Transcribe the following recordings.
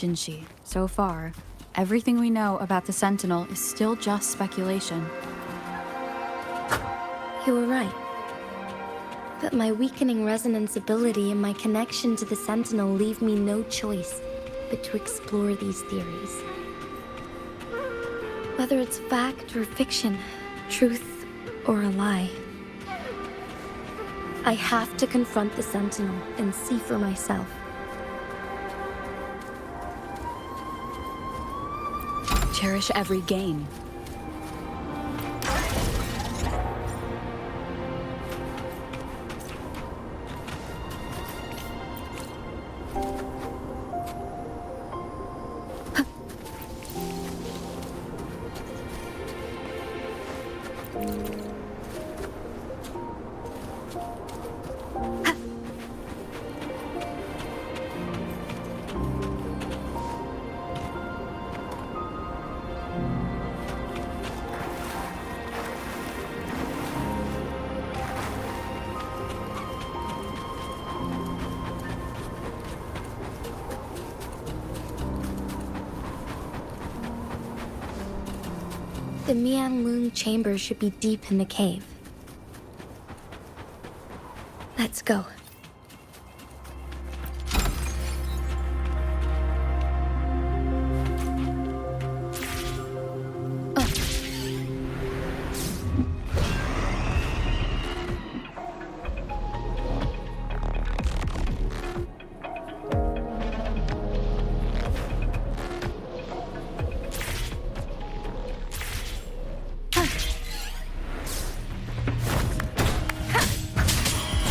Jinshi, so far, everything we know about the Sentinel is still just speculation. You were right. But my weakening resonance ability and my connection to the Sentinel leave me no choice but to explore these theories. Whether it's fact or fiction, truth or a lie, I have to confront the Sentinel and see for myself. Cherish every gain. The Mianlun chamber should be deep in the cave. Let's go.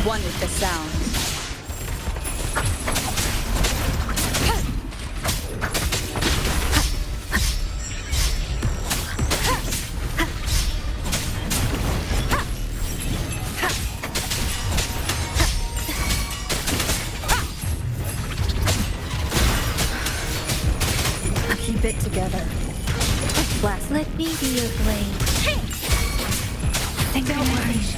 One with the sound. Keep it together. Blast. Let me be your blade. Synchronization.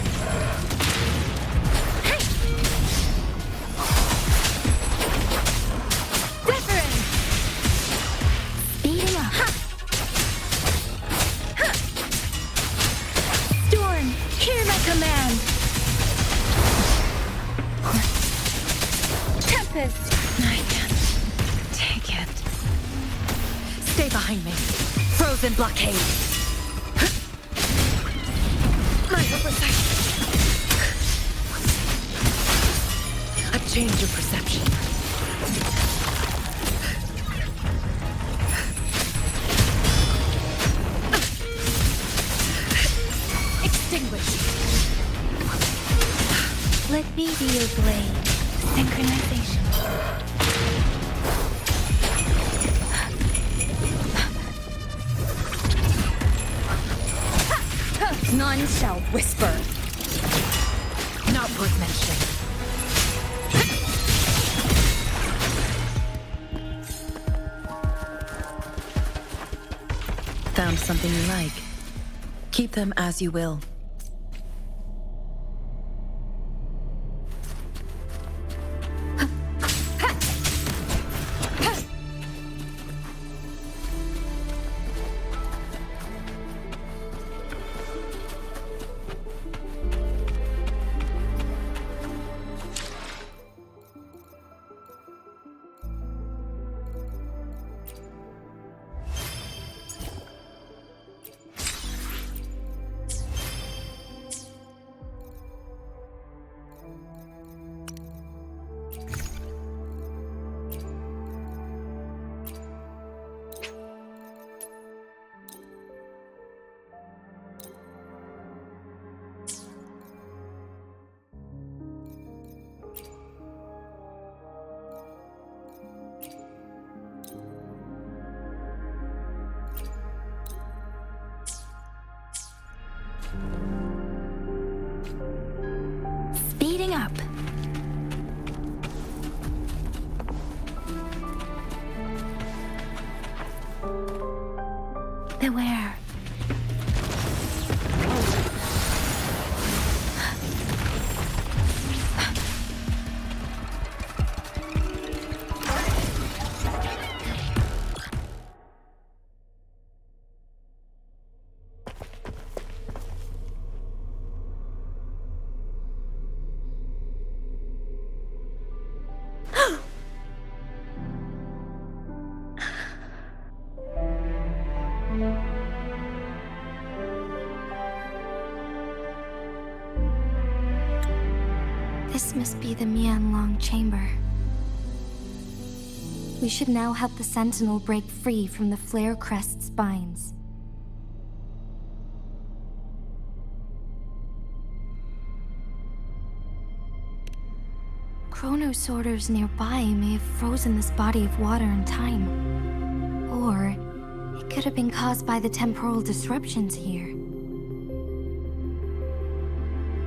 Frozen blockade. My oversight. A change of perception. Extinguish. Let me be your blade. Synchronization. None shall whisper. Not worth mentioning. Found something you like. Keep them as you will. Speeding up. Beware. This must be the Mianlong chamber. We should now help the Sentinel break free from the flare crest's spines. Chronosorters nearby may have frozen this body of water in time. Or it could have been caused by the temporal disruptions here.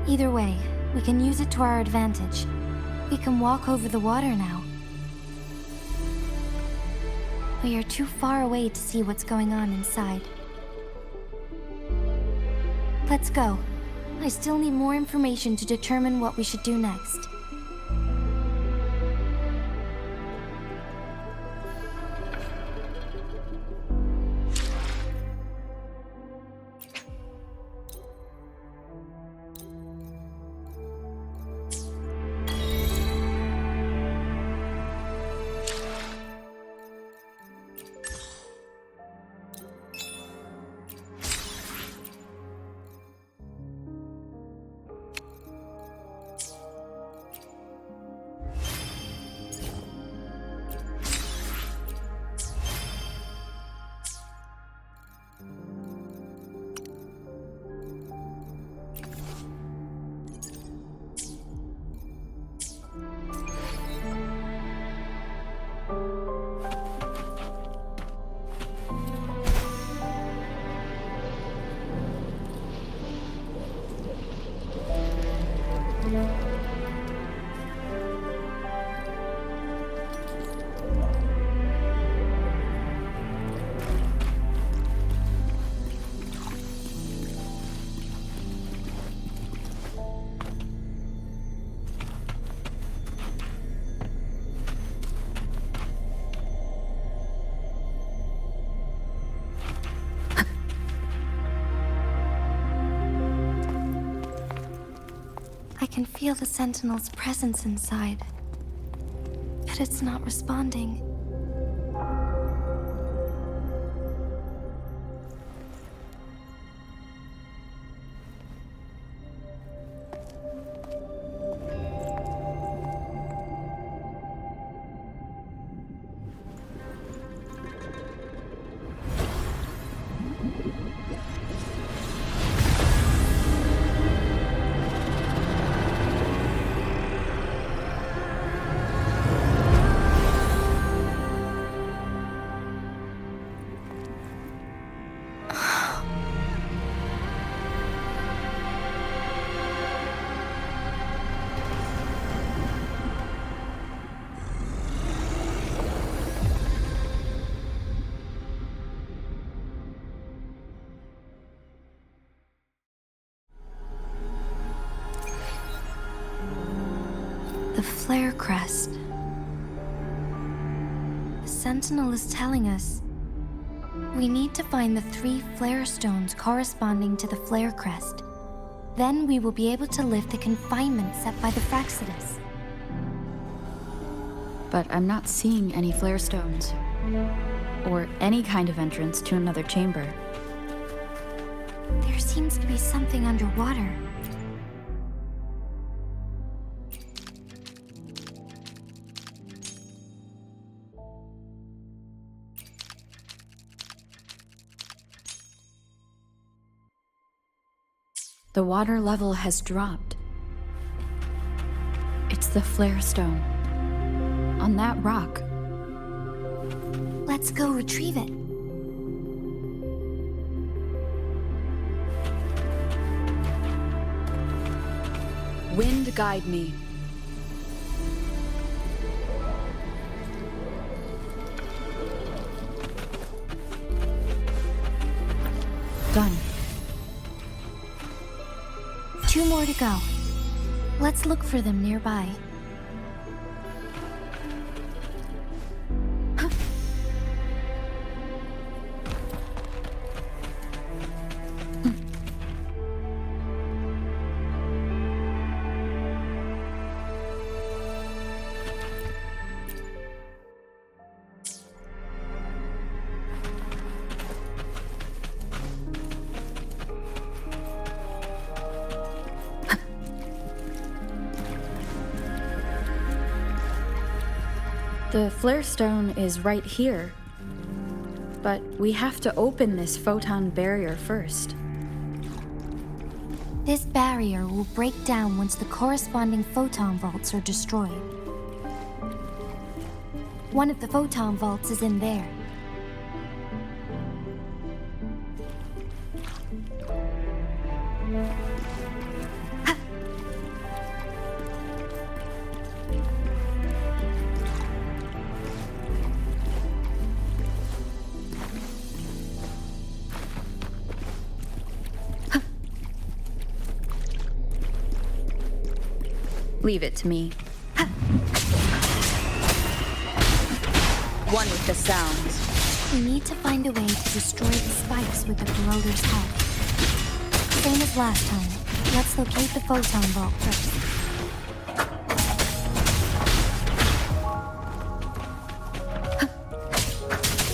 Either way, we can use it to our advantage. We can walk over the water now. We are too far away to see what's going on inside. Let's go. I still need more information to determine what we should do next. I can feel the Sentinel's presence inside, but it's not responding. The flare crest. The Sentinel is telling us we need to find the 3 flare stones corresponding to the flare crest. Then we will be able to lift the confinement set by the Fraxidus. But I'm not seeing any flare stones, or any kind of entrance to another chamber. There seems to be something underwater. The water level has dropped. It's the flare stone. On that rock. Let's go retrieve it. Wind guide me. Done. 2 more to go. Let's look for them nearby. The flare stone is right here. But we have to open this photon barrier first. This barrier will break down once the corresponding photon vaults are destroyed. One of the photon vaults is in there. Leave it to me. One with the sounds. We need to find a way to destroy the spikes with the corroder's help. Same as last time. Let's locate the photon vault first.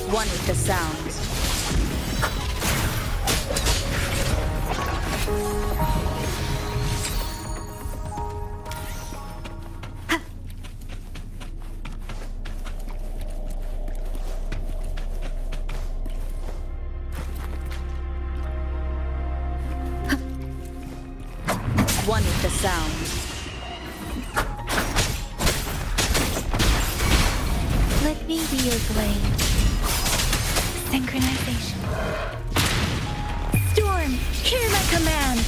One with the sounds. One with the sounds. Let me be your blade. Synchronization. Storm, hear my command!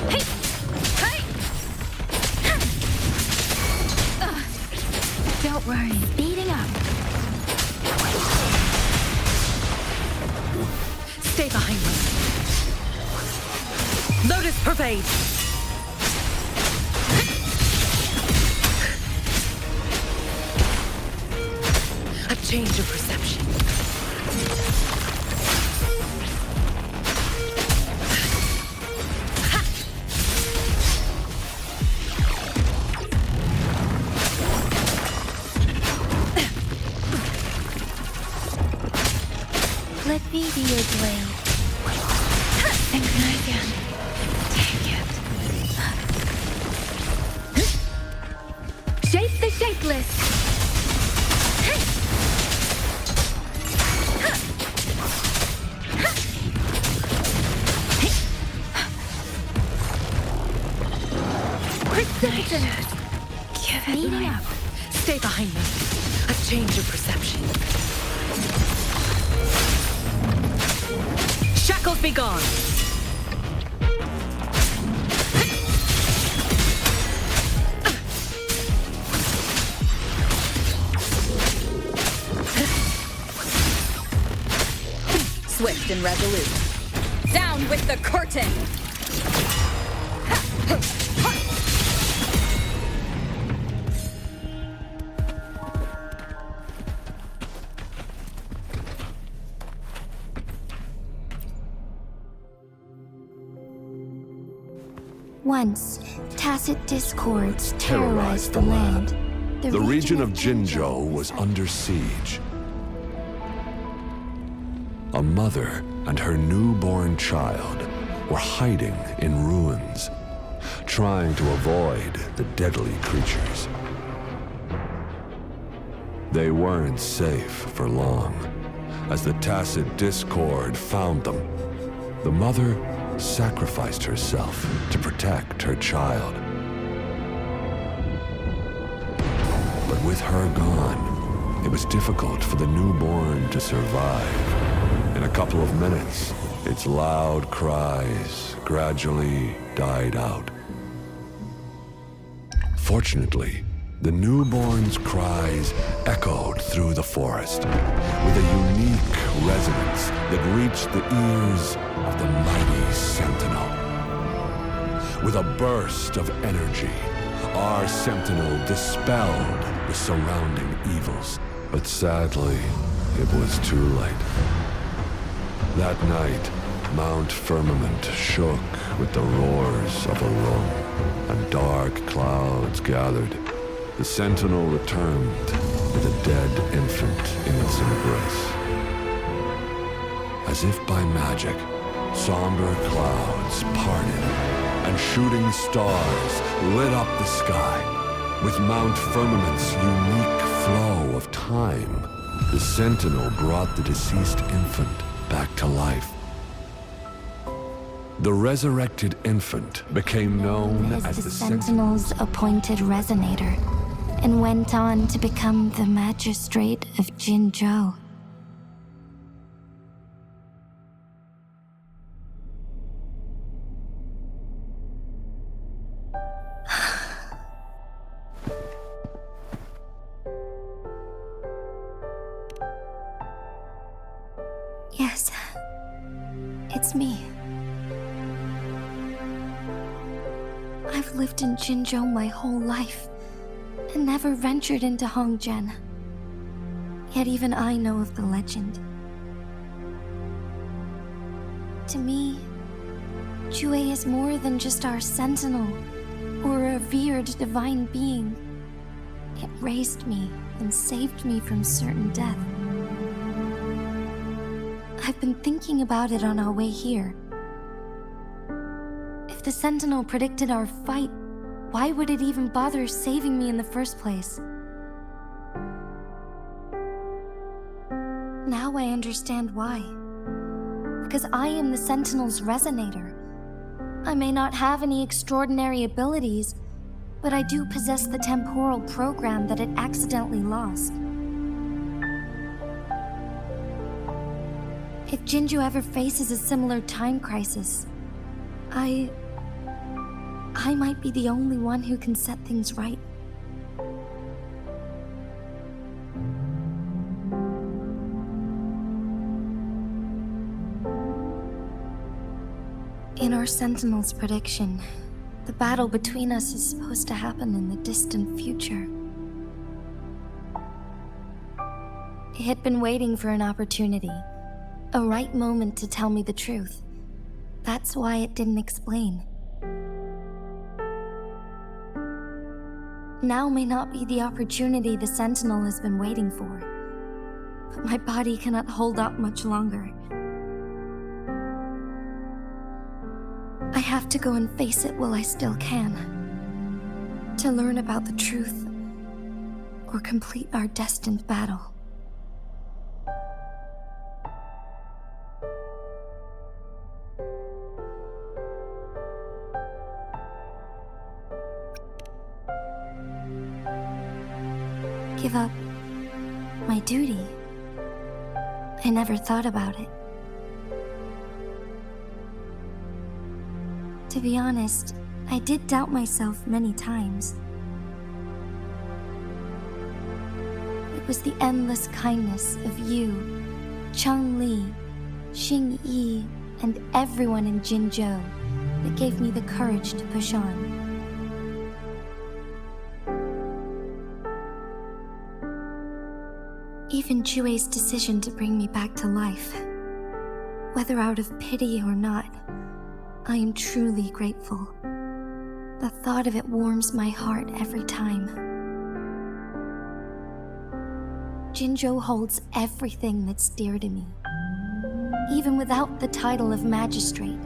Hey! Hey! Don't worry, speeding up. Stay behind me. Lotus pervade. A change of perception. Let me be your blade. Synchronization. Take it. Shape the shapeless. Precipitant. Give it life. Stay behind me. A change of perception. Shackles be gone. Swift and resolute. Down with the curtain! Once, tacit discords terrorized the land. The region of Jinzhou was under siege. A mother and her newborn child were hiding in ruins, trying to avoid the deadly creatures. They weren't safe for long, as the tacit discord found them. The mother sacrificed herself to protect her child. But with her gone, it was difficult for the newborn to survive. In a couple of minutes, its loud cries gradually died out. Fortunately, the newborn's cries echoed through the forest with a unique resonance that reached the ears of the mighty Sentinel. With a burst of energy, our Sentinel dispelled the surrounding evils. But sadly, it was too late. That night, Mount Firmament shook with the roars of a roar, and dark clouds gathered. The Sentinel returned with a dead infant in its embrace. As if by magic, somber clouds parted, and shooting stars lit up the sky. With Mount Firmament's unique flow of time, the Sentinel brought the deceased infant back to life. The resurrected infant became known as the Sentinel's appointed resonator, and went on to become the magistrate of Jinzhou. Yes, it's me. I've lived in Jinzhou my whole life, and never ventured into Hongjian. Yet even I know of the legend. To me, Jue is more than just our sentinel, or a revered divine being. It raised me and saved me from certain death. I've been thinking about it on our way here. If the Sentinel predicted our fight, why would it even bother saving me in the first place? Now I understand why. Because I am the Sentinel's resonator. I may not have any extraordinary abilities, but I do possess the temporal program that it accidentally lost. If Jinzhou ever faces a similar time crisis, I might be the only one who can set things right. In our Sentinel's prediction, the battle between us is supposed to happen in the distant future. It had been waiting for an opportunity, a right moment to tell me the truth. That's why it didn't explain. Now may not be the opportunity the Sentinel has been waiting for, but my body cannot hold up much longer. I have to go and face it while I still can, to learn about the truth, or complete our destined battle. Give up my duty. I never thought about it. To be honest, I did doubt myself many times. It was the endless kindness of you, Cheng Li, Xing Yi, and everyone in Jinzhou that gave me the courage to push on. Even Jue's decision to bring me back to life, whether out of pity or not, I am truly grateful. The thought of it warms my heart every time. Jinzhou holds everything that's dear to me. Even without the title of magistrate,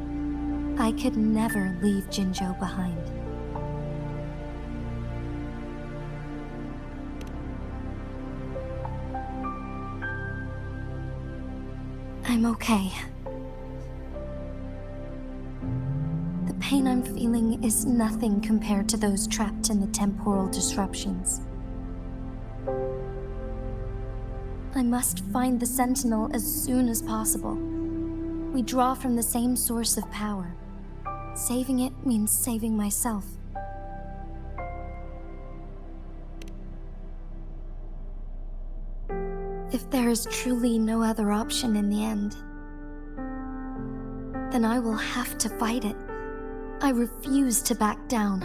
I could never leave Jinzhou behind. I'm okay. The pain I'm feeling is nothing compared to those trapped in the temporal disruptions. I must find the Sentinel as soon as possible. We draw from the same source of power. Saving it means saving myself. If there is truly no other option in the end, then I will have to fight it. I refuse to back down.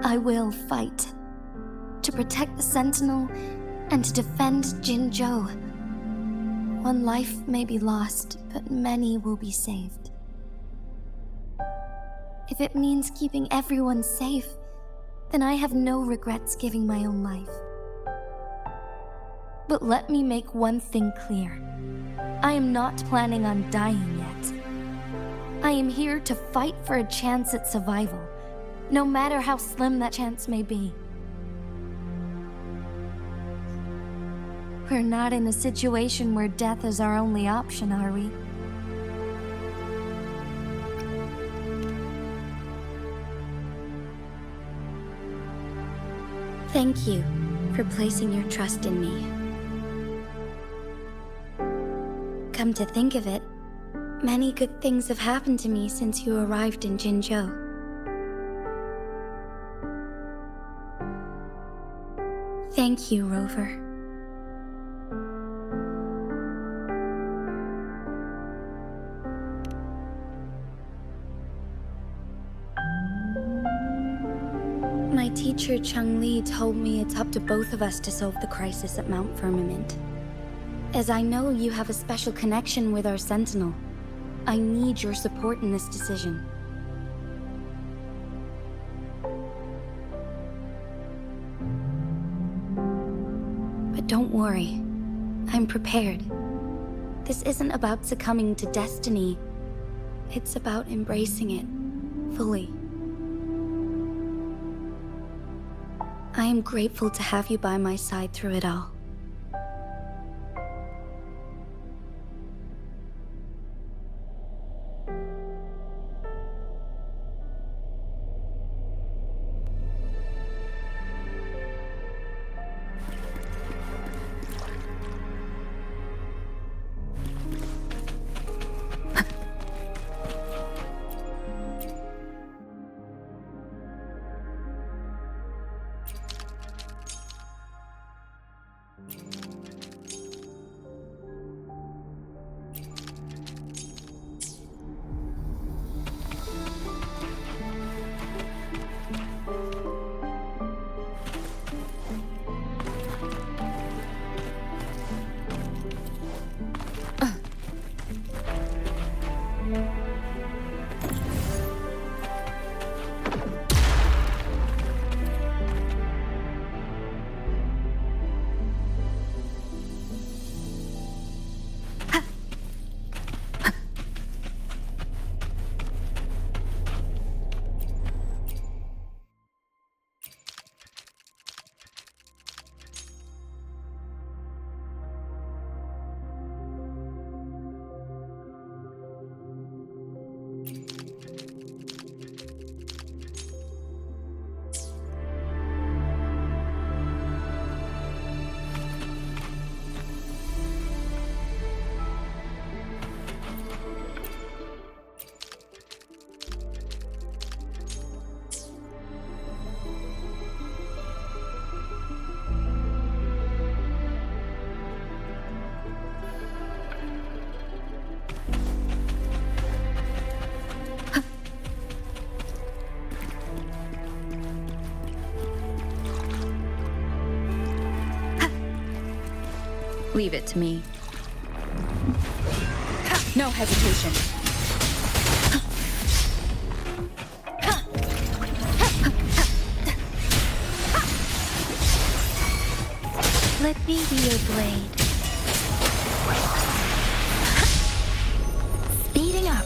I will fight to protect the Sentinel and to defend Jinzhou. One life may be lost, but many will be saved. If it means keeping everyone safe, then I have no regrets giving my own life. But let me make one thing clear. I am not planning on dying yet. I am here to fight for a chance at survival, no matter how slim that chance may be. We're not in a situation where death is our only option, are we? Thank you for placing your trust in me. Come to think of it, many good things have happened to me since you arrived in Jinzhou. Thank you, Rover. My teacher Cheng-Li told me it's up to both of us to solve the crisis at Mount Firmament. As I know you have a special connection with our Sentinel, I need your support in this decision. But don't worry, I'm prepared. This isn't about succumbing to destiny. It's about embracing it fully. I am grateful to have you by my side through it all. Leave it to me. No hesitation. Let me be your blade. Speeding up.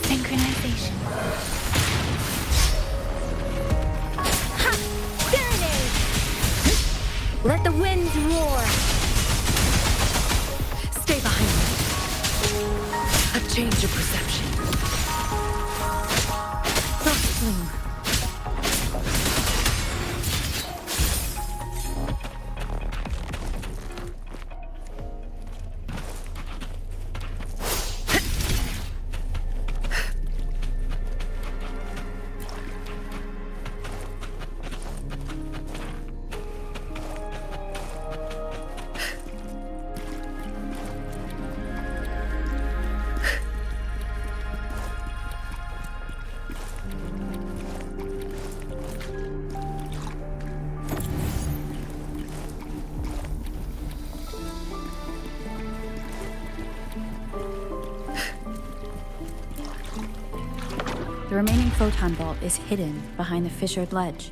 Synchronization. Serenade! Let the winds roar! Stay behind me. A change of perception. Soft The remaining photon bolt is hidden behind the fissured ledge.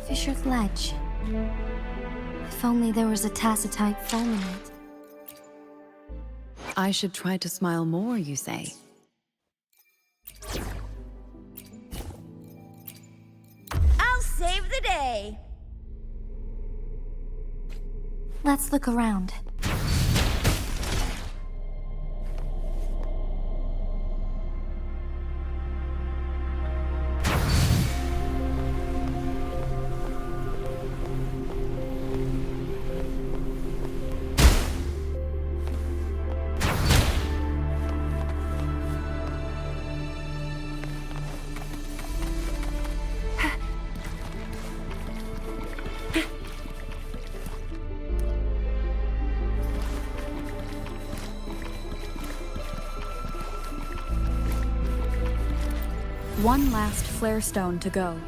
Fissured ledge. If only there was a tacitite foam in it. I should try to smile more, you say? I'll save the day! Let's look around. One last flare stone to go.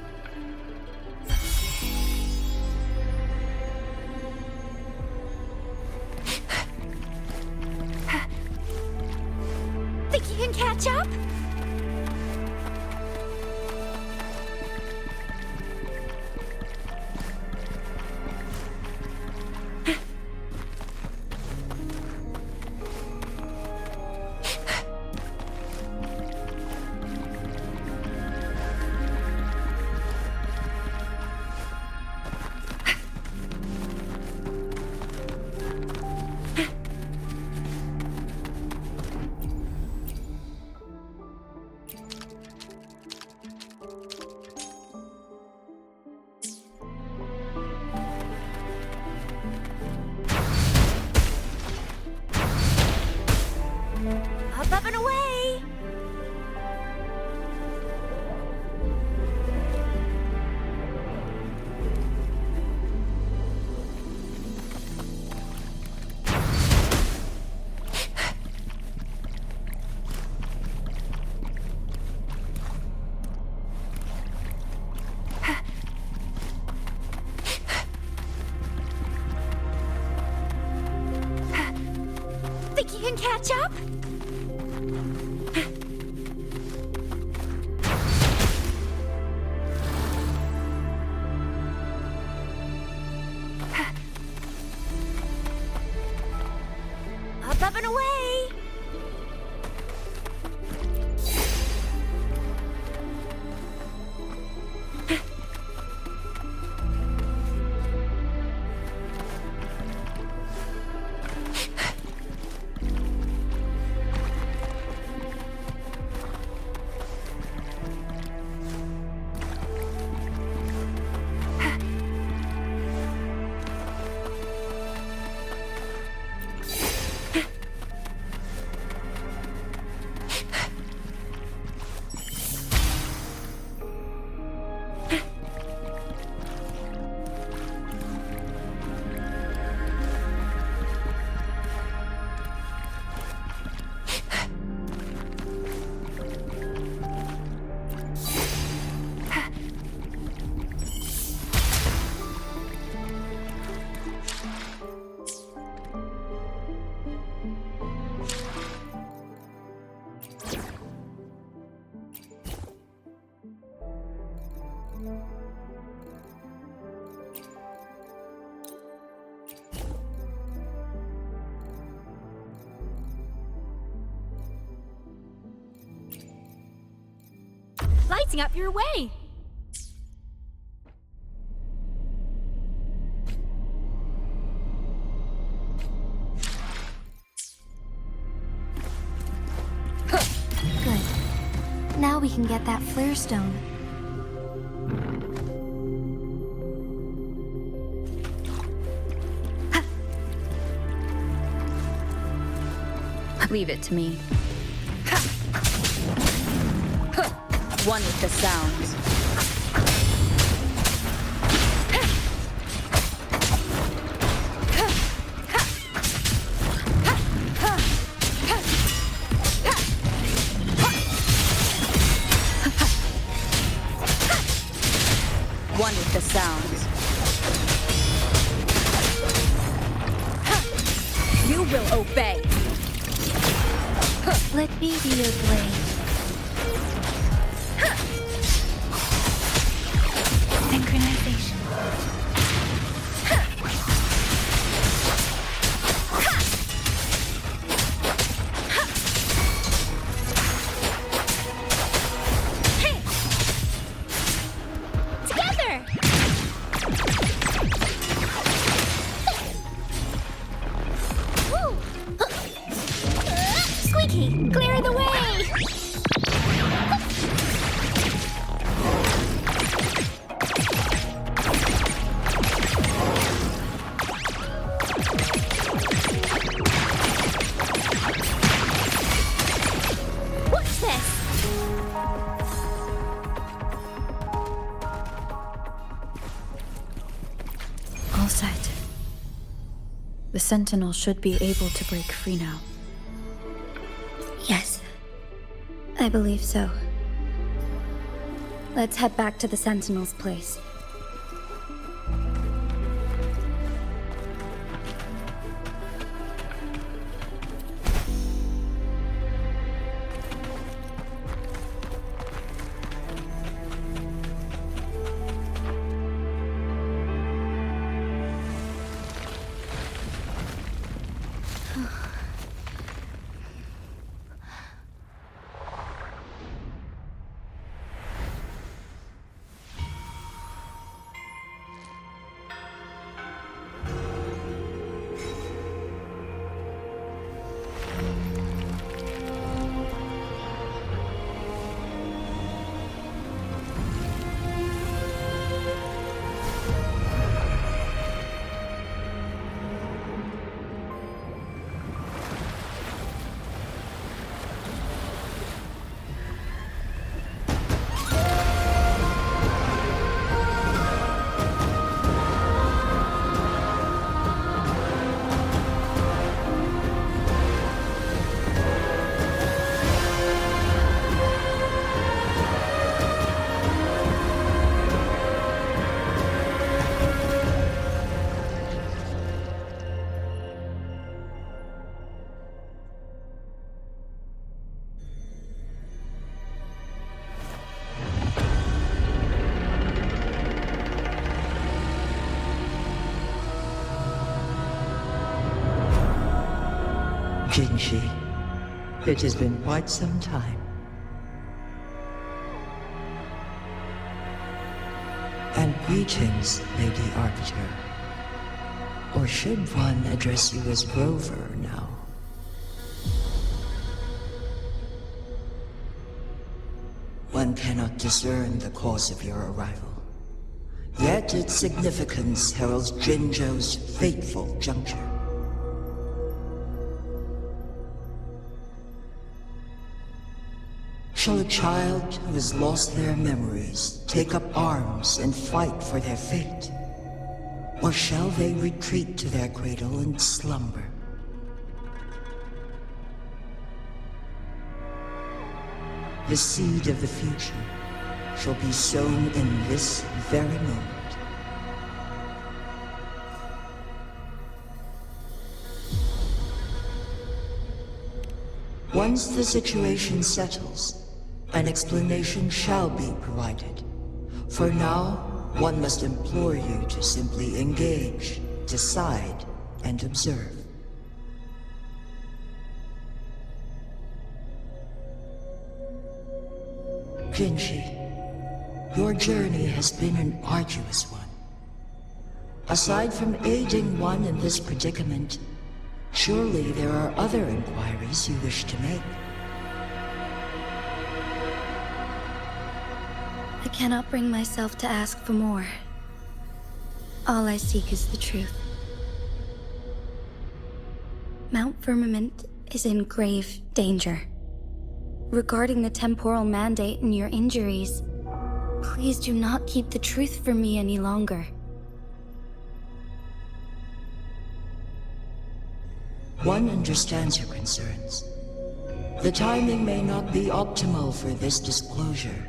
Think you can catch up? Up and away! Think you can catch up? Up and away! Lighting up your way! Good. Now we can get that flare stone. Leave it to me. One with the sounds. One with the sounds. You will obey. Let me be your blade. Synchronization. The Sentinel should be able to break free now. Yes, I believe so. Let's head back to the Sentinel's place. Jinshi, it has been quite some time. And greetings, Lady Arbiter. Or should one address you as Rover now? One cannot discern the cause of your arrival. Yet its significance heralds Jinzhou's fateful juncture. Shall a child who has lost their memories take up arms and fight for their fate? Or shall they retreat to their cradle and slumber? The seed of the future shall be sown in this very moment. Once the situation settles, an explanation shall be provided. For now, one must implore you to simply engage, decide, and observe. Jinshi, your journey has been an arduous one. Aside from aiding one in this predicament, surely there are other inquiries you wish to make. I cannot bring myself to ask for more. All I seek is the truth. Mount Firmament is in grave danger. Regarding the temporal mandate and your injuries, please do not keep the truth from me any longer. One understands your concerns. The timing may not be optimal for this disclosure.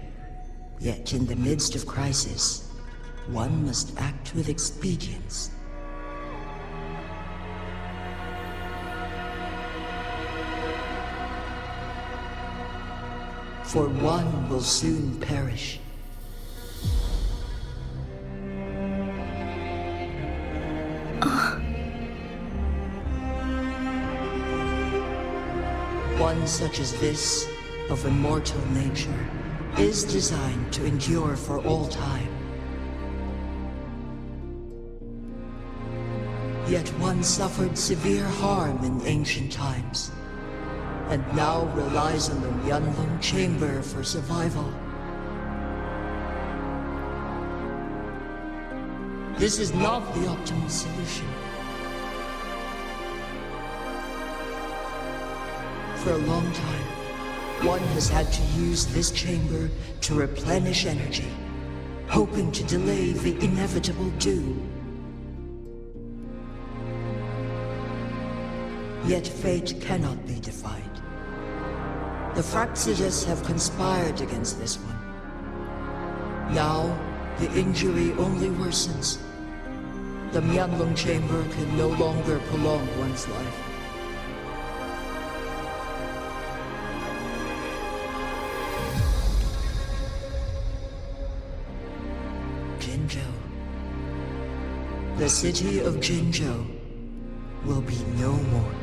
Yet in the midst of crisis, one must act with expedience. For one will soon perish. One such as this, of immortal nature, is designed to endure for all time. Yet one suffered severe harm in ancient times, and now relies on the Yunlong Chamber for survival. This is not the optimal solution. For a long time, one has had to use this chamber to replenish energy, hoping to delay the inevitable doom. yet fate cannot be defied. The Fraxidas have conspired against this one. Now, the injury only worsens. The Mianlong chamber can no longer prolong one's life. Jinzhou. The city of Jinzhou will be no more.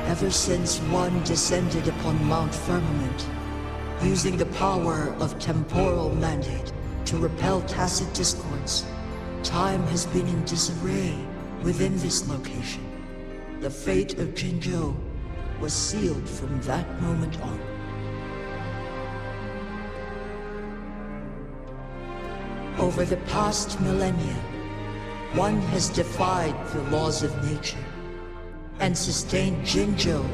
Ever since one descended upon Mount Firmament, using the power of temporal mandate to repel tacit discords, time has been in disarray within this location. The fate of Jinzhou was sealed from that moment on. Over the past millennia, one has defied the laws of nature and sustained Jinzhou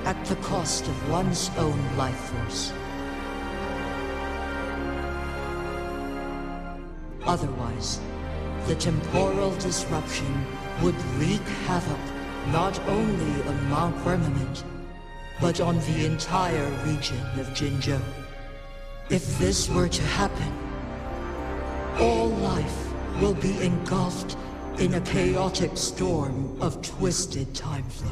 at the cost of one's own life force. Otherwise, the temporal disruption would wreak havoc not only on Mount Firmament, but on the entire region of Jinzhou. If this were to happen, all life will be engulfed in a chaotic storm of twisted time flow.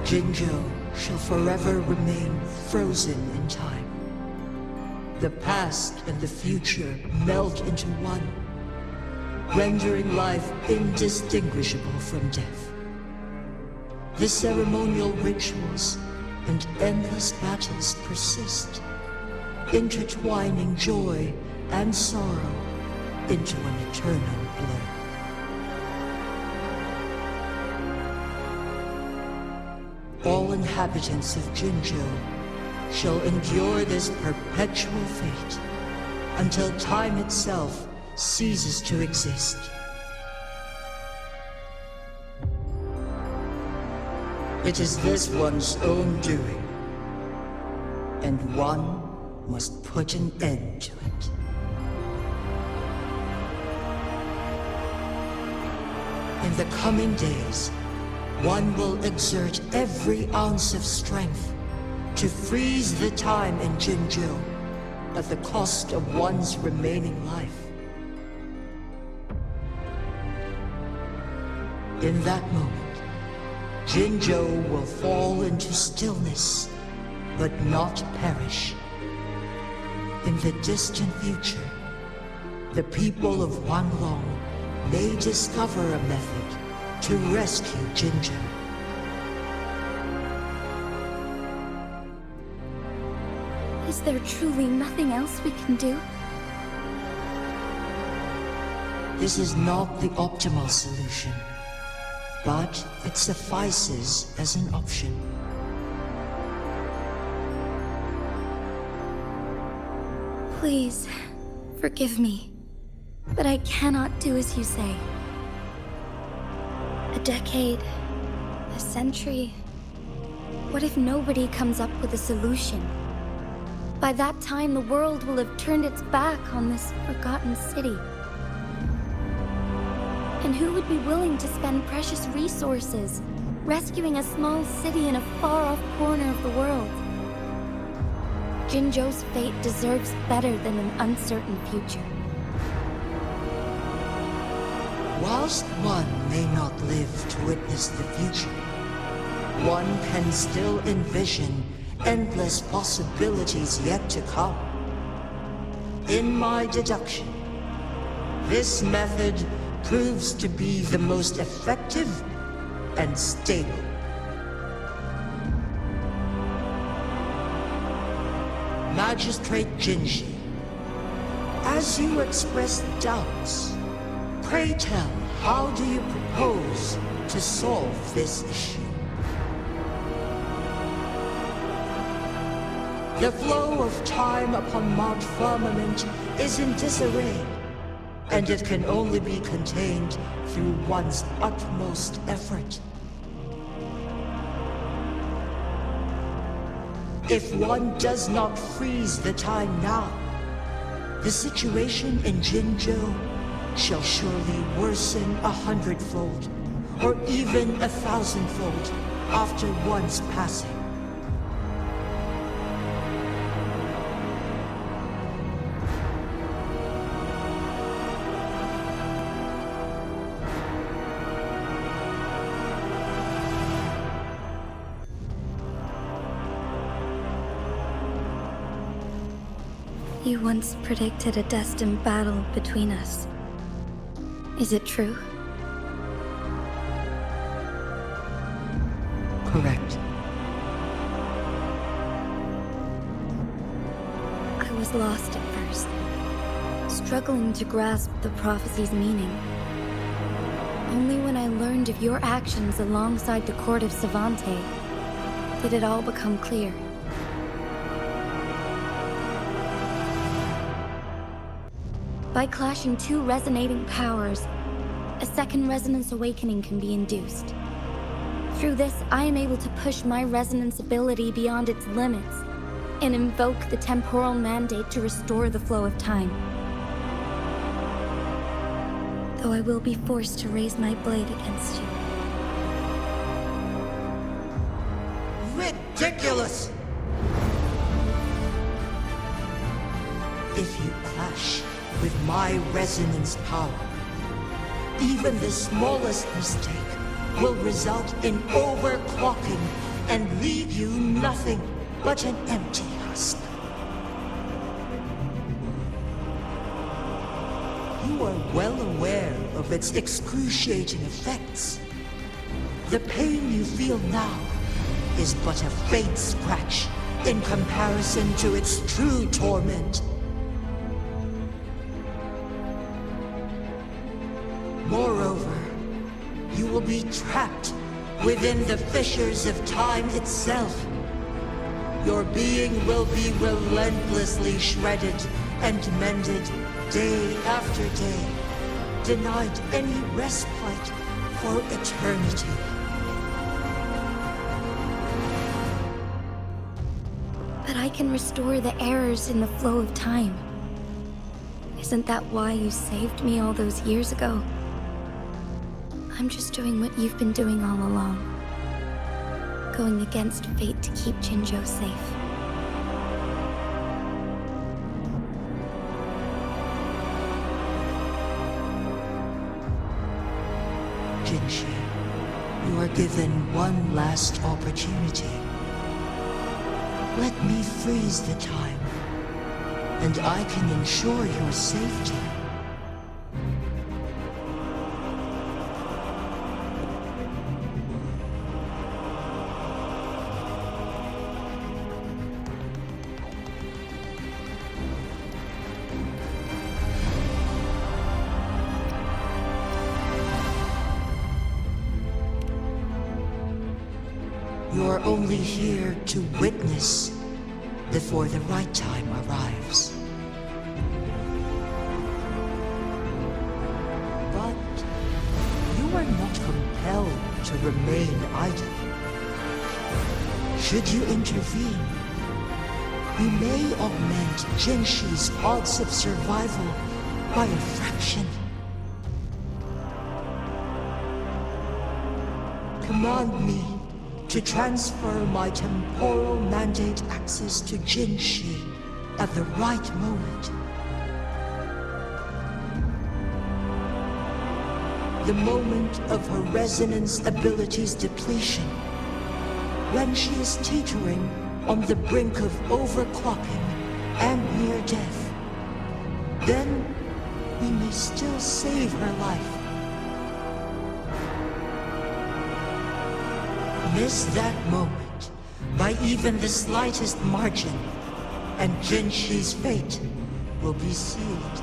Jinzhou shall forever remain frozen in time. The past and the future melt into one, rendering life indistinguishable from death. The ceremonial rituals and endless battles persist, intertwining joy and sorrow into an eternal blur. All inhabitants of Jinzhou shall endure this perpetual fate until time itself ceases to exist. It is this one's own doing, and one must put an end to it. In the coming days, one will exert every ounce of strength to freeze the time in Jinzhou at the cost of one's remaining life. In that moment, Jinzhou will fall into stillness, but not perish. In the distant future, the people of Wanlong may discover a method to rescue Jinzhou. Is there truly nothing else we can do? This is not the optimal solution, but it suffices as an option. Please, forgive me, but I cannot do as you say. A decade, a century. What if nobody comes up with a solution? By that time, the world will have turned its back on this forgotten city. And who would be willing to spend precious resources rescuing a small city in a far-off corner of the world? Jinzhou's fate deserves better than an uncertain future. Whilst one may not live to witness the future, one can still envision endless possibilities yet to come. In my deduction, this method proves to be the most effective and stable. Magistrate Jinji, as you express doubts, pray tell, how do you propose to solve this issue? The flow of time upon Mount Firmament is in disarray. and it can only be contained through one's utmost effort. If one does not freeze the time now, the situation in Jinzhou shall surely worsen 100-fold, or even 1,000-fold after one's passing. You once predicted a destined battle between us. Is it true? Correct. I was lost at first, struggling to grasp the prophecy's meaning. Only when I learned of your actions alongside the court of Savante did it all become clear. By clashing two resonating powers, a second resonance awakening can be induced. Through this, I am able to push my resonance ability beyond its limits and invoke the temporal mandate to restore the flow of time. Though I will be forced to raise my blade against you. Ridiculous! If you clash with my resonance power, even the smallest mistake will result in overclocking and leave you nothing but an empty husk. You are well aware of its excruciating effects. The pain you feel now is but a faint scratch in comparison to its true torment. Moreover, you will be trapped within the fissures of time itself. Your being will be relentlessly shredded and mended day after day, denied any respite for eternity. But I can restore the errors in the flow of time. Isn't that why you saved me all those years ago? I'm just doing what you've been doing all along. Going against fate to keep Jinzhou safe. Jinshi, you are given one last opportunity. Let me freeze the time, and I can ensure your safety. You're only here to witness before the right time arrives. But you are not compelled to remain idle. Should you intervene, you may augment Jinshi's odds of survival by a fraction. Command me to transfer my temporal mandate access to Jinshi at the right moment. The moment of her resonance ability's depletion, when she is teetering on the brink of overclocking and near death. Then we may still save her life. Miss that moment by even the slightest margin, and Jinshi's fate will be sealed.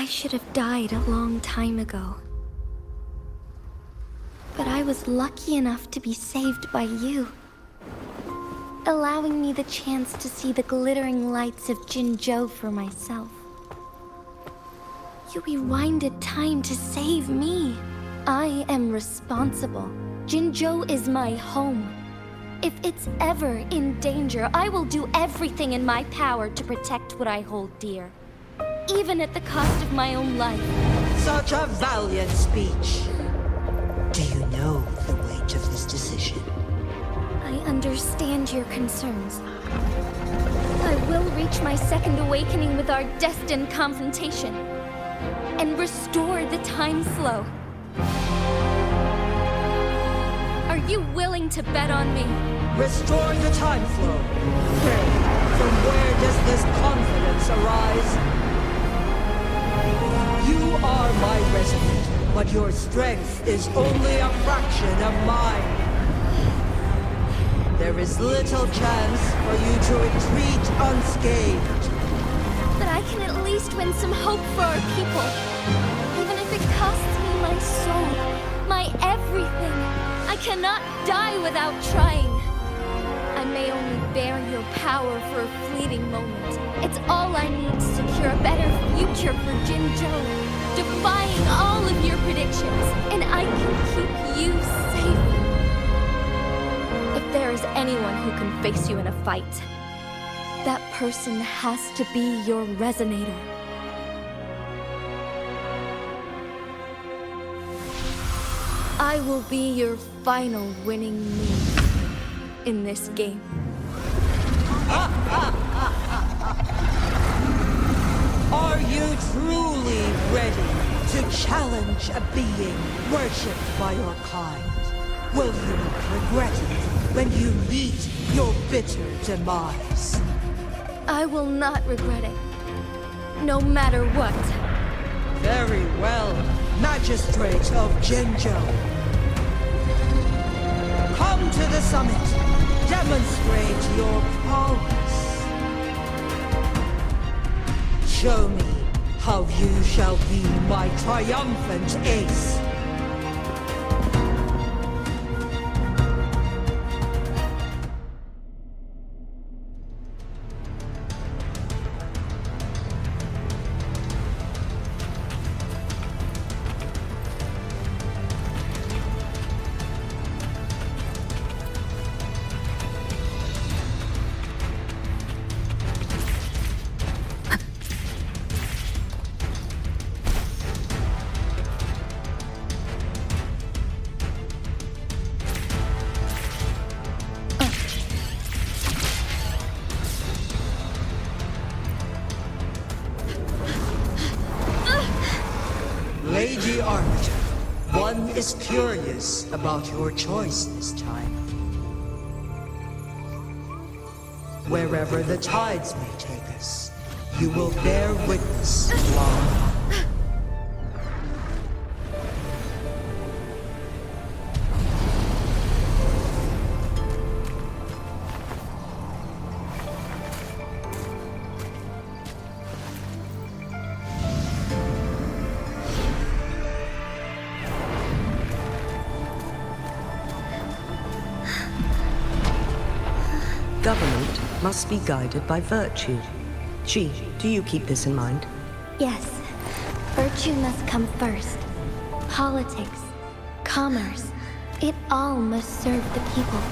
I should have died a long time ago. But I was lucky enough to be saved by you, allowing me the chance to see the glittering lights of Jinzhou for myself. You rewinded time to save me. I am responsible. Jinzhou is my home. If it's ever in danger, I will do everything in my power to protect what I hold dear, even at the cost of my own life. Such a valiant speech. Do you know the weight of this decision? I understand your concerns. I will reach my second awakening with our destined confrontation and restore the time flow. Are you willing to bet on me? Restore the time flow. From where does this confidence arise? You are my resident, but your strength is only a fraction of mine. There is little chance for you to retreat unscathed. But I can at least win some hope for our people. Even if it costs me my soul, my everything. I cannot die without trying. I may only bear your power for a fleeting moment. It's all I need to secure a better future for Jinzhou, defying all of your predictions, and I can keep you safe. If there is anyone who can face you in a fight, that person has to be your resonator. I will be your final winning move in this game. Are you truly ready to challenge a being worshipped by your kind? Will you regret it when you meet your bitter demise? I will not regret it, no matter what. Very well, Magistrate of Jinzhou. Come to the summit. Demonstrate your prowess. Show me how you shall be my triumphant ace. Lady Arbiter, one is curious about your choice this time. Wherever the tides may take us, you will bear witness long. Government must be guided by virtue. Chi, do you keep this in mind? Yes, virtue must come first. Politics, commerce, it all must serve the people.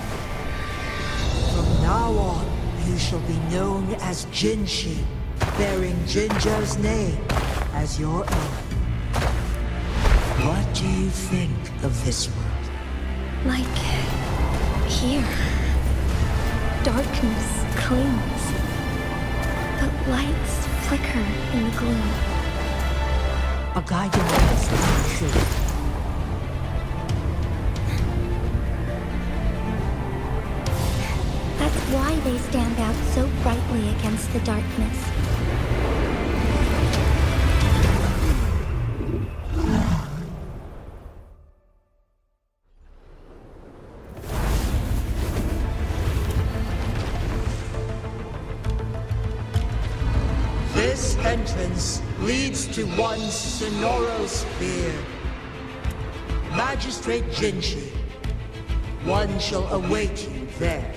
From now on, you shall be known as Jinshi, bearing Jinzhou's name as your own. What do you think of this world? Like here. Darkness clings, but lights flicker in the gloom. A guiding light for truth. That's why they stand out so brightly against the darkness. This entrance leads to one Sonoros sphere. Magistrate Jinshi, one shall await you there.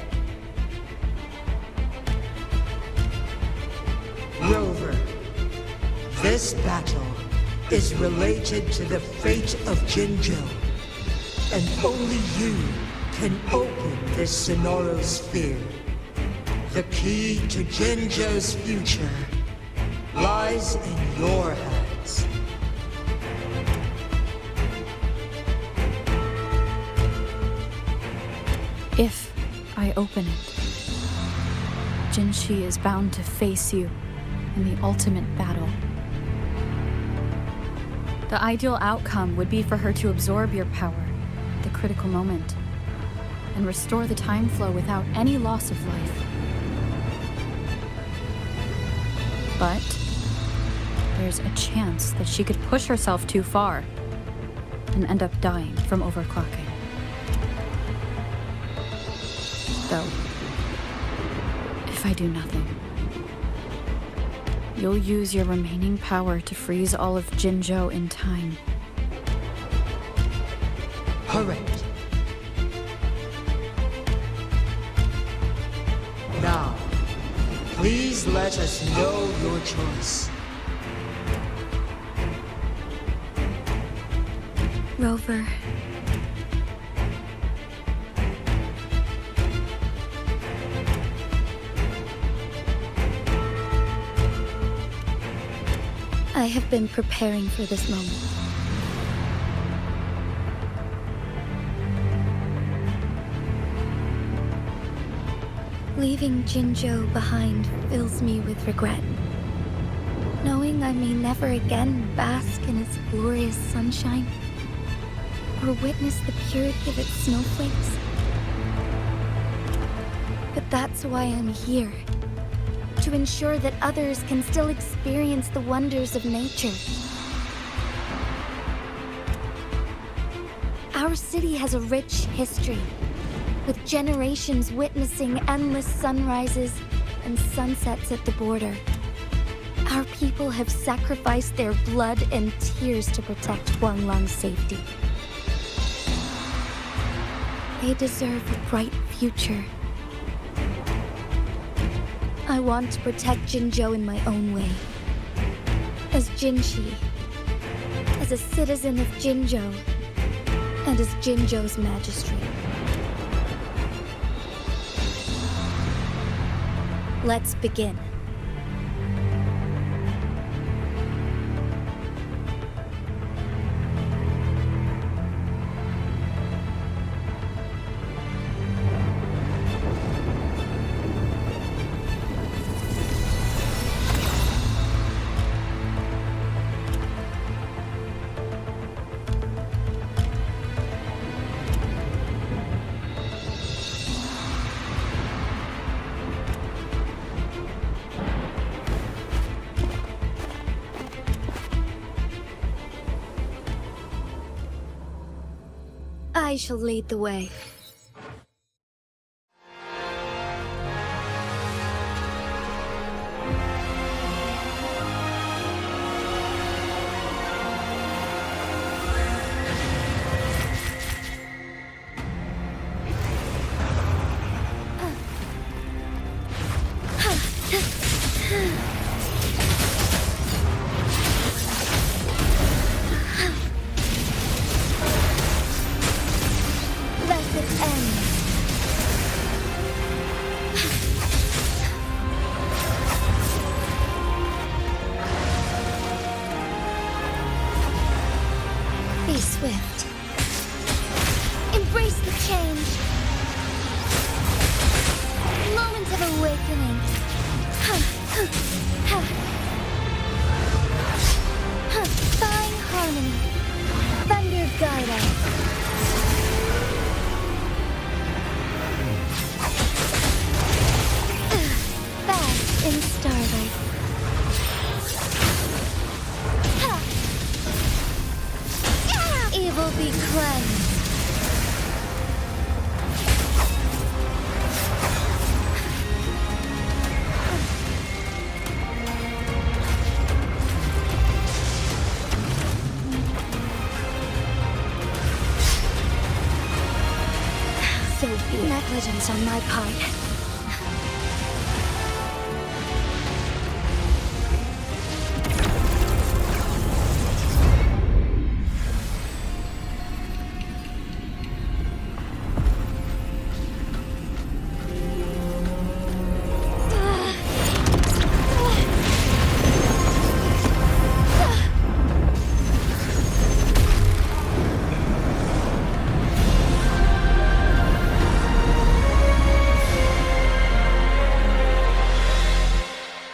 Rover, this battle is related to the fate of Jinzhou, and only you can open this Sonoros sphere. The key to Jinzhou's future lies in your hands. If I open it, Jinshi is bound to face you in the ultimate battle. The ideal outcome would be for her to absorb your power, the critical moment, and restore the time flow without any loss of life. But there's a chance that she could push herself too far and end up dying from overclocking. Though, if I do nothing, you'll use your remaining power to freeze all of Jinzhou in time. Correct. Now, please let us know your choice. Rover. I have been preparing for this moment. Leaving Jinzhou behind fills me with regret. Knowing I may never again bask in its glorious sunshine, or witness the purity of its snowflakes. But that's why I'm here. To ensure that others can still experience the wonders of nature. Our city has a rich history, with generations witnessing endless sunrises and sunsets at the border. Our people have sacrificed their blood and tears to protect Huanglang's safety. They deserve a bright future. I want to protect Jinzhou in my own way. As Jinshi, as a citizen of Jinzhou, and as Jinzhou's magistrate. Let's begin. I shall lead the way. Be swift. Embrace the change. Moment of awakening. Find harmony. Thunder guide us. So be it. Negligence on my part.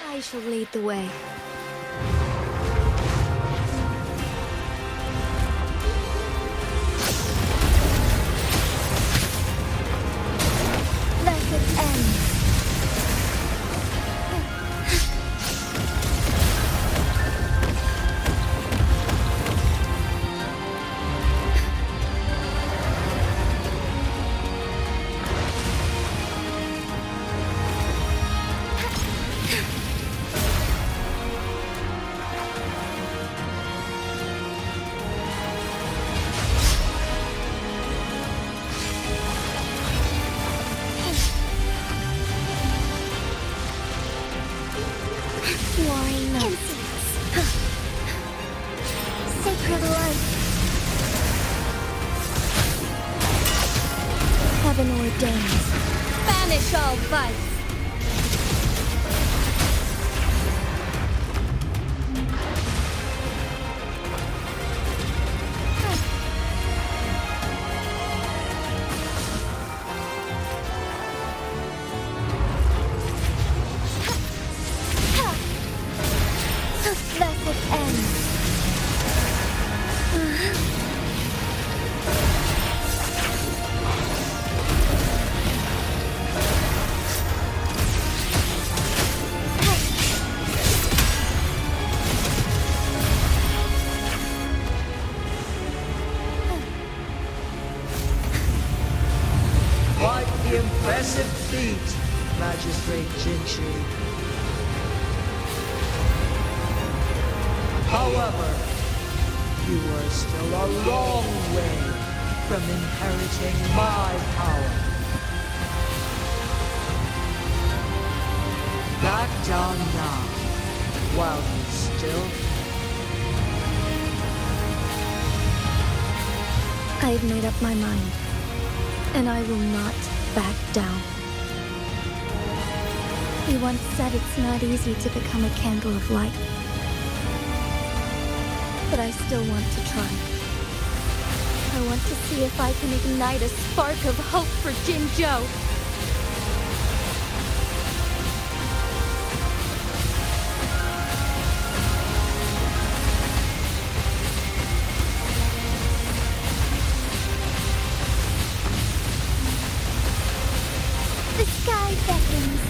I shall lead the way. Let it end. Why not? Sacred light. Heaven ordains. Banish all vice. Let it end. Quite the impressive feat, Magistrate Jinchi. However, you are still a long way from inheriting my power. Back down now, while you still... I've made up my mind, and I will not back down. You once said it's not easy to become a candle of light. But I still want to try. I want to see if I can ignite a spark of hope for Jinzhou. The sky beckons.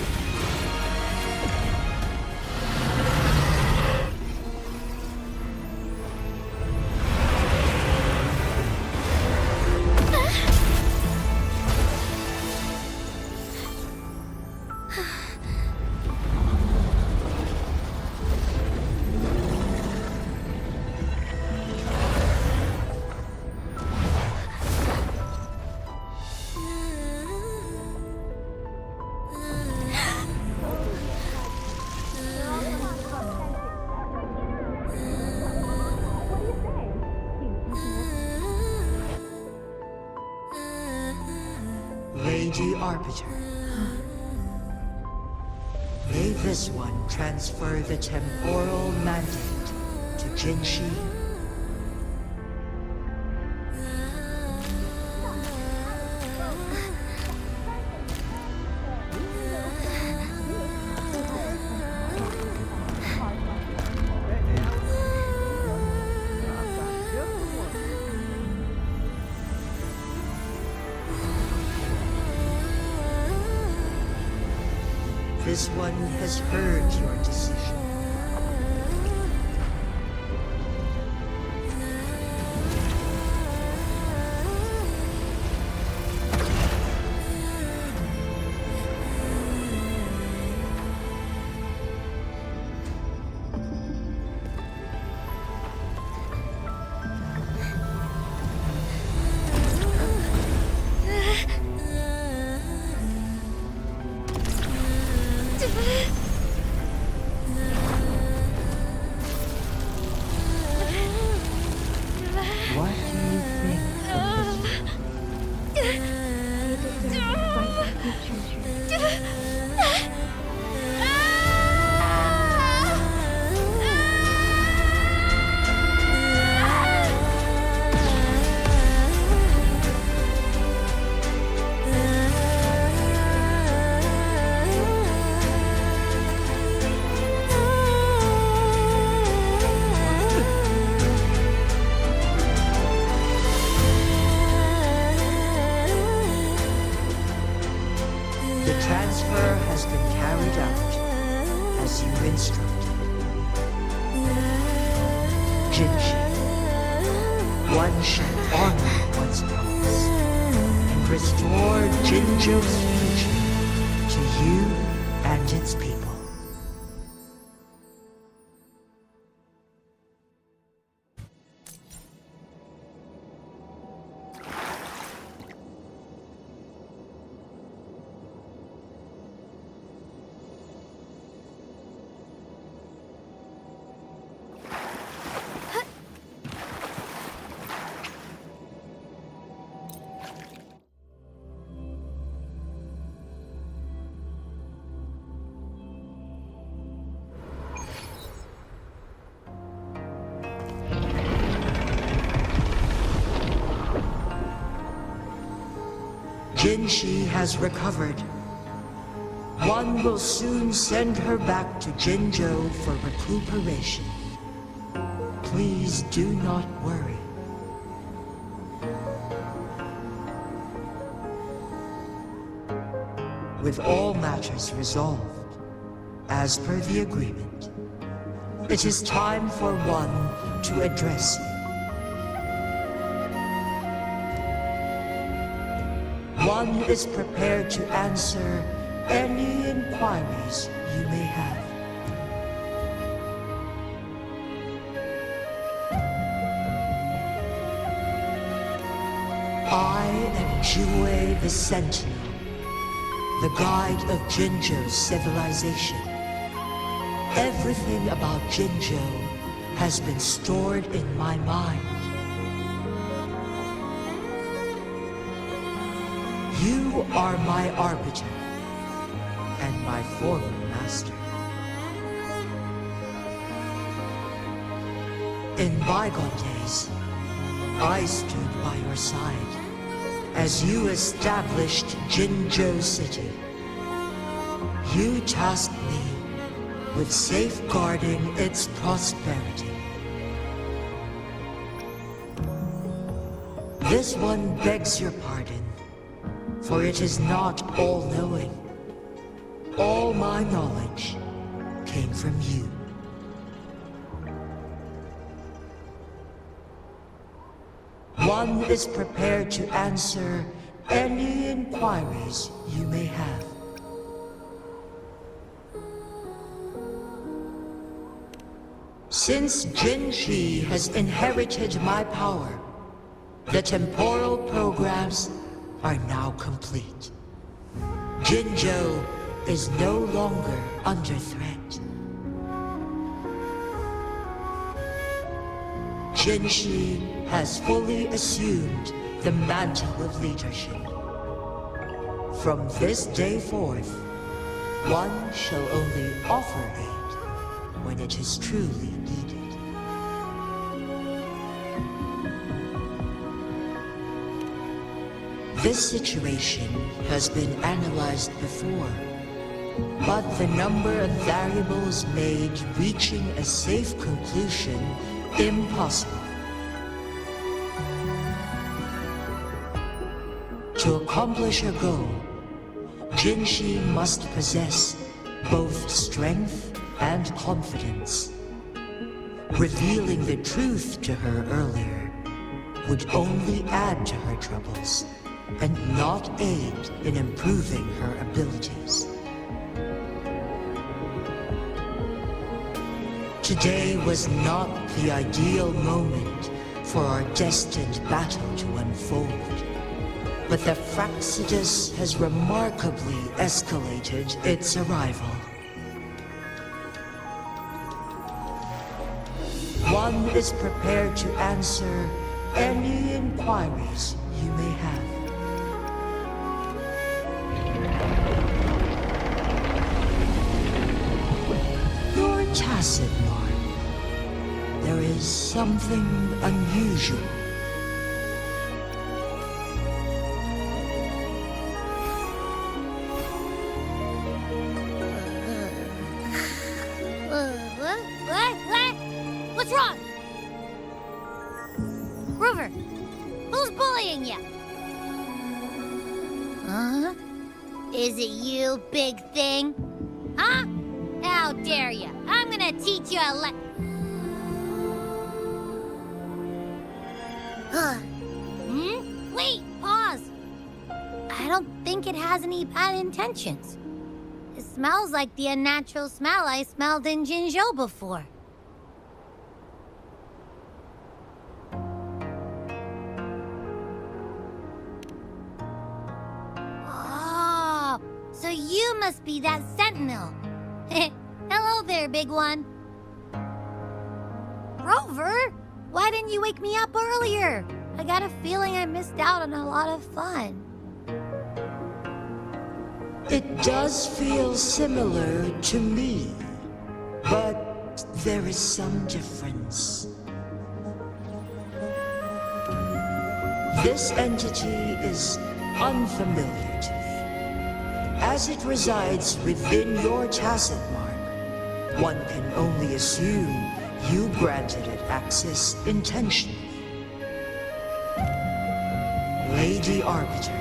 Lady Arbiter. May this one transfer the temporal mandate to Jinshi. This one has heard your decision. The transfer has been carried out as you instructed. Jinshi, one shall honor one's promise and restore Jinzhou's future to you and its people. Jinshi has recovered. One will soon send her back to Jinzhou for recuperation. Please do not worry. With all matters resolved, as per the agreement, it is time for one to address you. One is prepared to answer any inquiries you may have. I am Jue the Sentinel, the guide of Jinzhou's civilization. Everything about Jinzhou has been stored in my mind. You are my arbiter, and my former master. In bygone days, I stood by your side as you established Jinzhou City. You tasked me with safeguarding its prosperity. This one begs your pardon, for it is not all-knowing. All my knowledge came from you. One is prepared to answer any inquiries you may have. Since Jinshi has inherited my power, the temporal programs are now complete. Jinzhou is no longer under threat. Jinshi has fully assumed the mantle of leadership. From this day forth, one shall only offer aid when it is truly needed. This situation has been analyzed before, but the number of variables made reaching a safe conclusion impossible. To accomplish her goal, Jinshi must possess both strength and confidence. Revealing the truth to her earlier would only add to her troubles and not aid in improving her abilities. Today was not the ideal moment for our destined battle to unfold, but the Fractsidus has remarkably escalated its arrival. One is prepared to answer any inquiries you may have. You're tacit, Mark. There is something unusual. What? What's wrong? Rover, who's bullying you? Huh? Is it you, big thing? Huh? How dare you? I'm gonna teach you a Wait, pause. I don't think it has any bad intentions. It smells like the unnatural smell I smelled in Jinzhou before. Oh, so you must be that sentinel. Hello there, big one. Rover, why didn't you wake me up earlier? I got a feeling I missed out on a lot of fun. It does feel similar to me, but there is some difference. This entity is unfamiliar to me. As it resides within your tacit mark, one can only assume you granted it access intentionally. Lady Arbiter,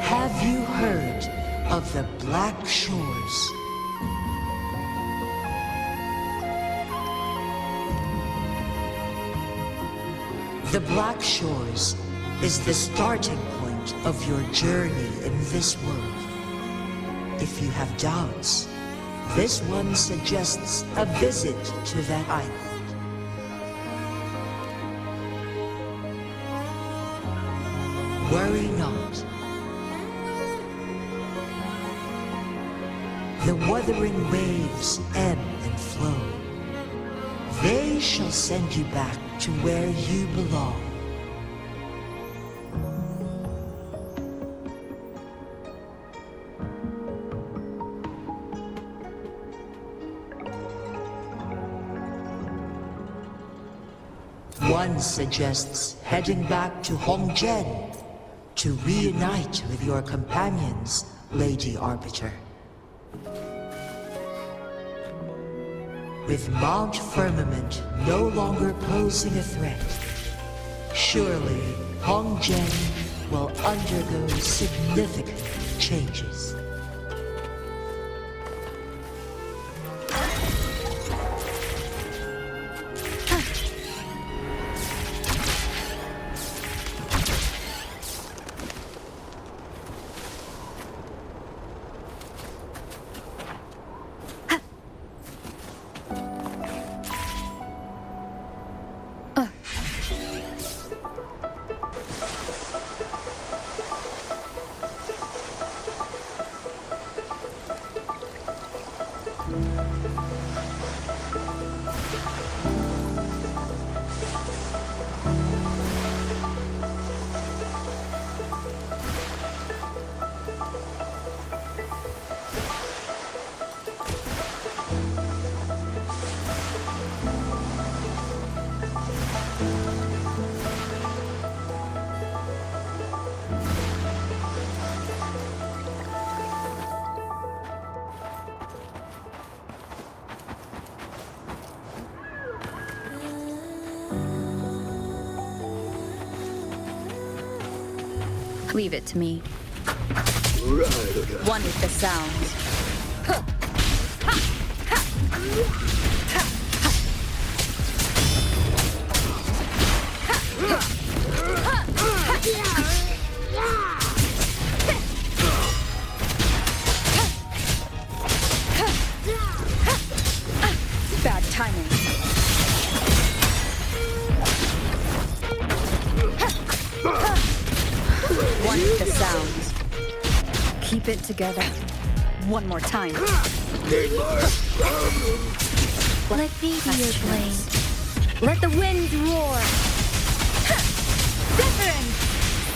have you heard of the Black Shores? The Black Shores is the starting point of your journey in this world. If you have doubts, this one suggests a visit to that island. Worry not. The Wuthering Waves ebb and flow. They shall send you back to where you belong. One suggests heading back to Hongzhen to reunite with your companions, Lady Arbiter. With Mount Firmament no longer posing a threat, surely Hongzhen will undergo significant changes. Leave it to me. One with the sound. Bad timing. One with the sound. Keep it together. One more time. Let me be your blade. Let the winds roar. Different.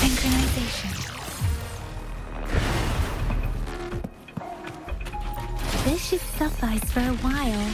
Synchronization. This should suffice for a while.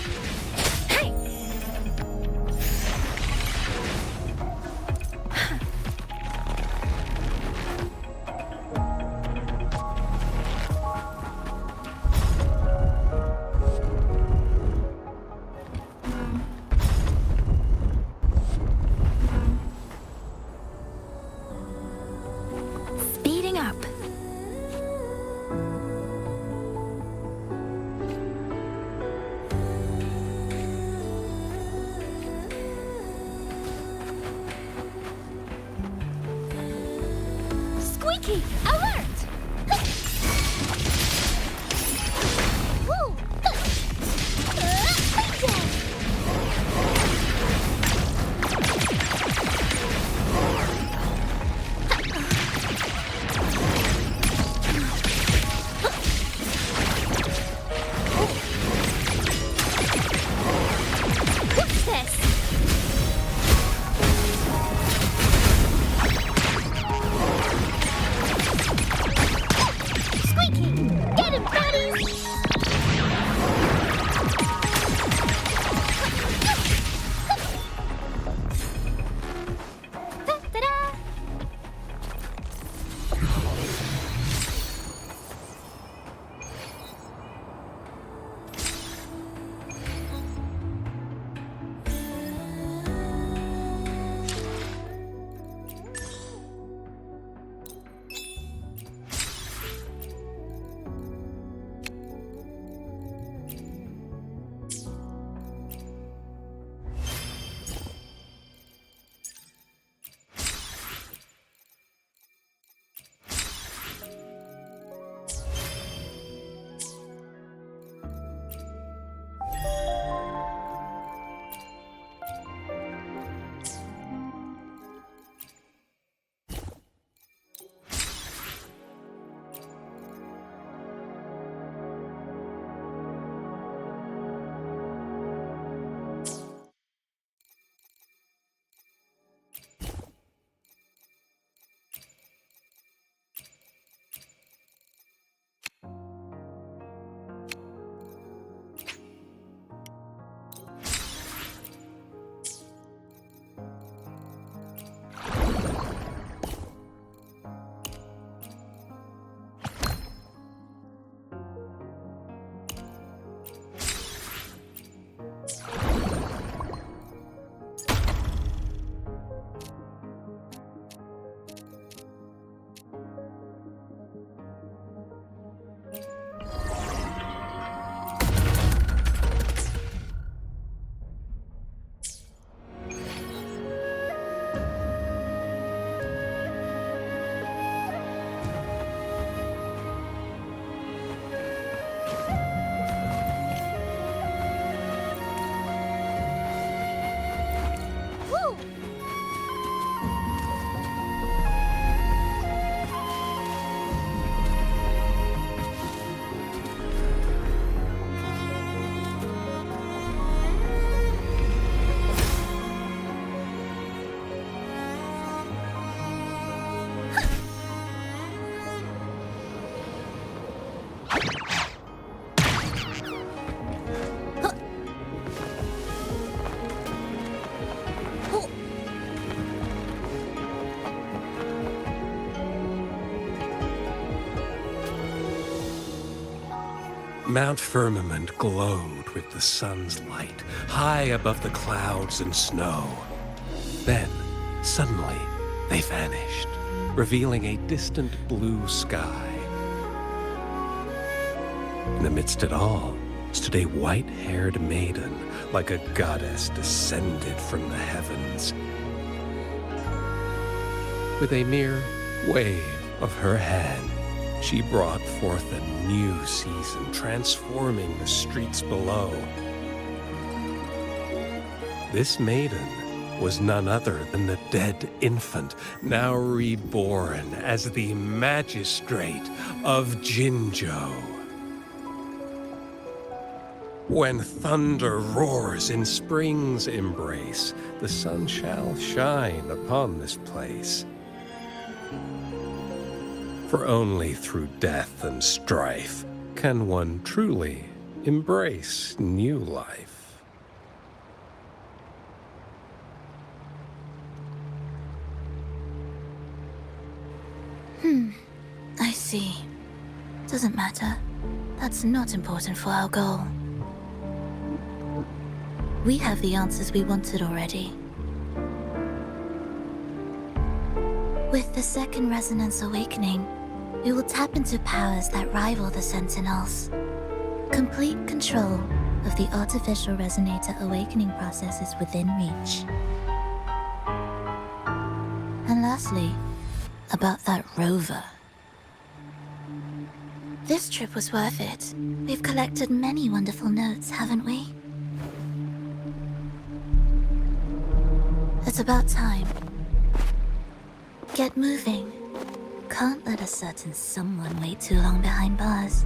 Mount Firmament glowed with the sun's light, high above the clouds and snow. Then, suddenly, they vanished, revealing a distant blue sky. In the midst of it all stood a white-haired maiden, like a goddess descended from the heavens. With a mere wave of her hand, she brought forth a new season, transforming the streets below. This maiden was none other than the dead infant, now reborn as the magistrate of Jinzhou. When thunder roars in spring's embrace, the sun shall shine upon this place. For only through death and strife can one truly embrace new life. I see. Doesn't matter. That's not important for our goal. We have the answers we wanted already. With the second resonance awakening, we will tap into powers that rival the Sentinels. Complete control of the artificial resonator awakening process is within reach. And lastly, about that rover. This trip was worth it. We've collected many wonderful notes, haven't we? It's about time. Get moving. Can't let a certain someone wait too long behind bars.